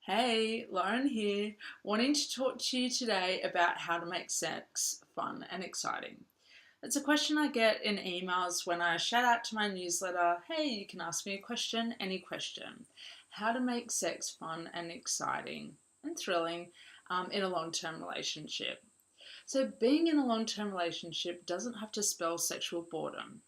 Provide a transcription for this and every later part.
Hey, Lauren here, wanting to talk to you today about how to make sex fun and exciting. It's a question I get in emails when I shout out to my newsletter, hey, you can ask me a question, any question. How to make sex fun and exciting and thrilling in a long-term relationship. So being in a long-term relationship doesn't have to spell sexual boredom.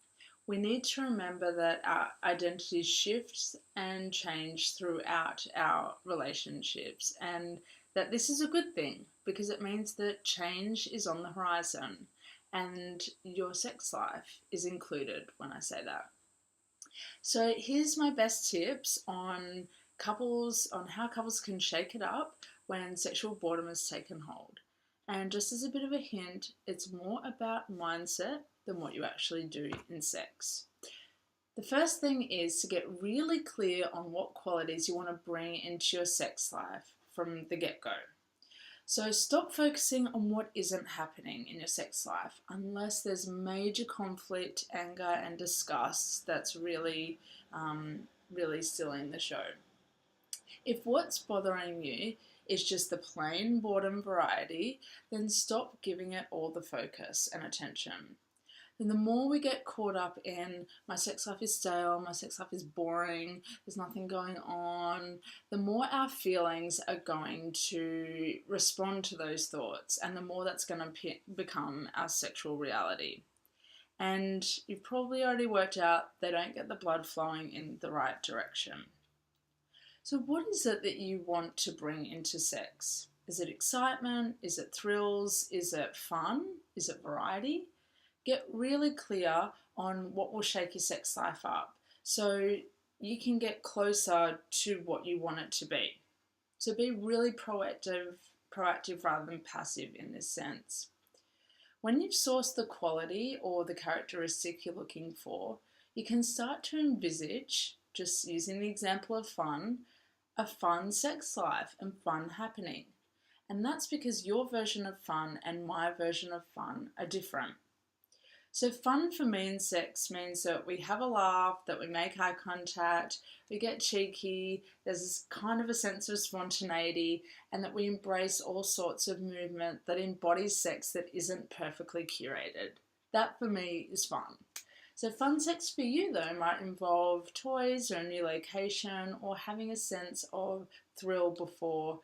We need to remember that our identity shifts and change throughout our relationships, and that this is a good thing because it means that change is on the horizon and your sex life is included when I say that. So here's my best tips on how couples can shake it up when sexual boredom has taken hold. And just as a bit of a hint, it's more about mindset than what you actually do in sex. The first thing is to get really clear on what qualities you want to bring into your sex life from the get-go. So stop focusing on what isn't happening in your sex life unless there's major conflict, anger, and disgust that's really stealing the show. If what's bothering you is just the plain boredom variety, then stop giving it all the focus and attention. And the more we get caught up in my sex life is stale, my sex life is boring, there's nothing going on, the more our feelings are going to respond to those thoughts, and the more that's going to become our sexual reality. And you've probably already worked out they don't get the blood flowing in the right direction. So what is it that you want to bring into sex? Is it excitement? Is it thrills? Is it fun? Is it variety? Get really clear on what will shake your sex life up so you can get closer to what you want it to be. So be really proactive rather than passive in this sense. When you've sourced the quality or the characteristic you're looking for, you can start to envisage, just using the example of fun, a fun sex life and fun happening. And that's because your version of fun and my version of fun are different. So fun for me in sex means that we have a laugh, that we make eye contact, we get cheeky, there's this kind of a sense of spontaneity, and that we embrace all sorts of movement that embodies sex that isn't perfectly curated. That for me is fun. So fun sex for you though might involve toys or a new location or having a sense of thrill before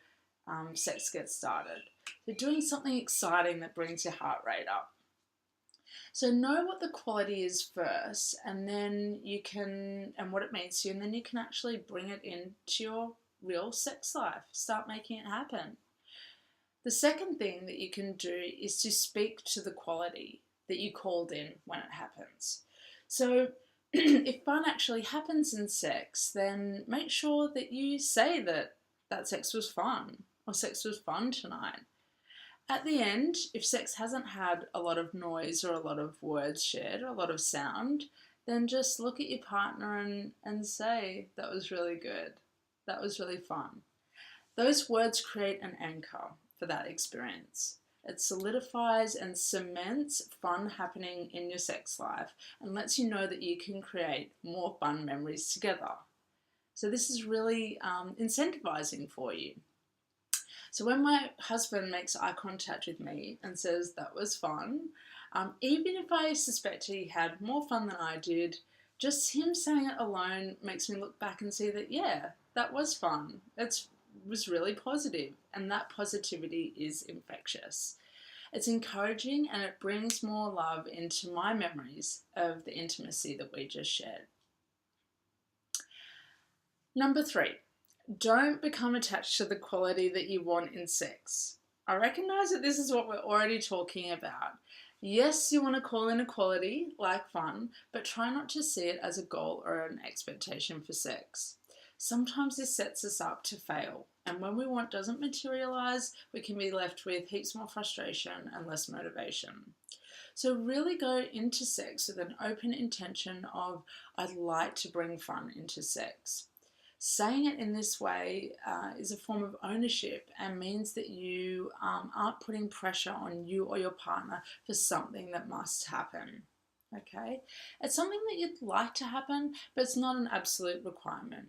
sex gets started. So doing something exciting that brings your heart rate up. So know what the quality is first, and then and what it means to you, and then you can actually bring it into your real sex life. Start making it happen. The second thing that you can do is to speak to the quality that you called in when it happens. So if fun actually happens in sex, then make sure that you say that sex was fun, or sex was fun tonight. At the end, if sex hasn't had a lot of noise or a lot of words shared or a lot of sound, then just look at your partner and say, that was really good. That was really fun. Those words create an anchor for that experience. It solidifies and cements fun happening in your sex life and lets you know that you can create more fun memories together. So this is really incentivizing for you. So when my husband makes eye contact with me and says that was fun, even if I suspect he had more fun than I did, just him saying it alone makes me look back and see that, yeah, that was fun. It was really positive, and that positivity is infectious. It's encouraging and it brings more love into my memories of the intimacy that we just shared. Number 3. Don't become attached to the quality that you want in sex. I recognize that this is what we're already talking about. Yes, you want to call in a quality, like fun, but try not to see it as a goal or an expectation for sex. Sometimes this sets us up to fail, and when we want doesn't materialize, we can be left with heaps more frustration and less motivation. So really go into sex with an open intention of, I'd like to bring fun into sex. Saying it in this way is a form of ownership and means that you aren't putting pressure on you or your partner for something that must happen. Okay? It's something that you'd like to happen, but it's not an absolute requirement.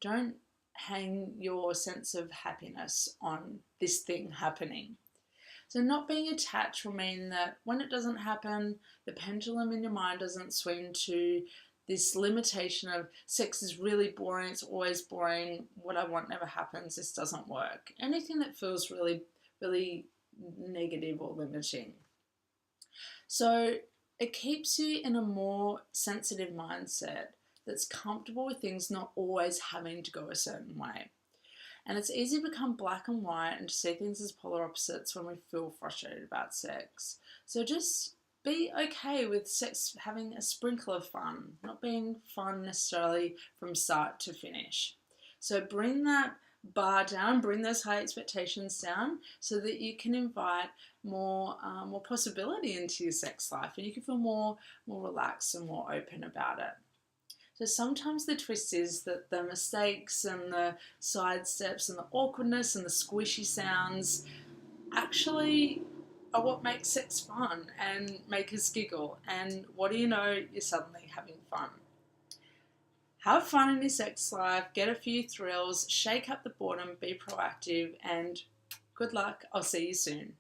Don't hang your sense of happiness on this thing happening. So not being attached will mean that when it doesn't happen, the pendulum in your mind doesn't swing to this limitation of sex is really boring, it's always boring, what I want never happens, this doesn't work. Anything that feels really, really negative or limiting. So it keeps you in a more sensitive mindset that's comfortable with things not always having to go a certain way. And it's easy to become black and white and to see things as polar opposites when we feel frustrated about sex. So just be okay with sex having a sprinkle of fun, not being fun necessarily from start to finish. So bring that bar down, bring those high expectations down so that you can invite more possibility into your sex life and you can feel more relaxed and more open about it. So sometimes the twist is that the mistakes and the side steps and the awkwardness and the squishy sounds actually are what makes sex fun and make us giggle. And what do you know? You're suddenly having fun. Have fun in your sex life, get a few thrills, shake up the boredom, be proactive, and good luck. I'll see you soon.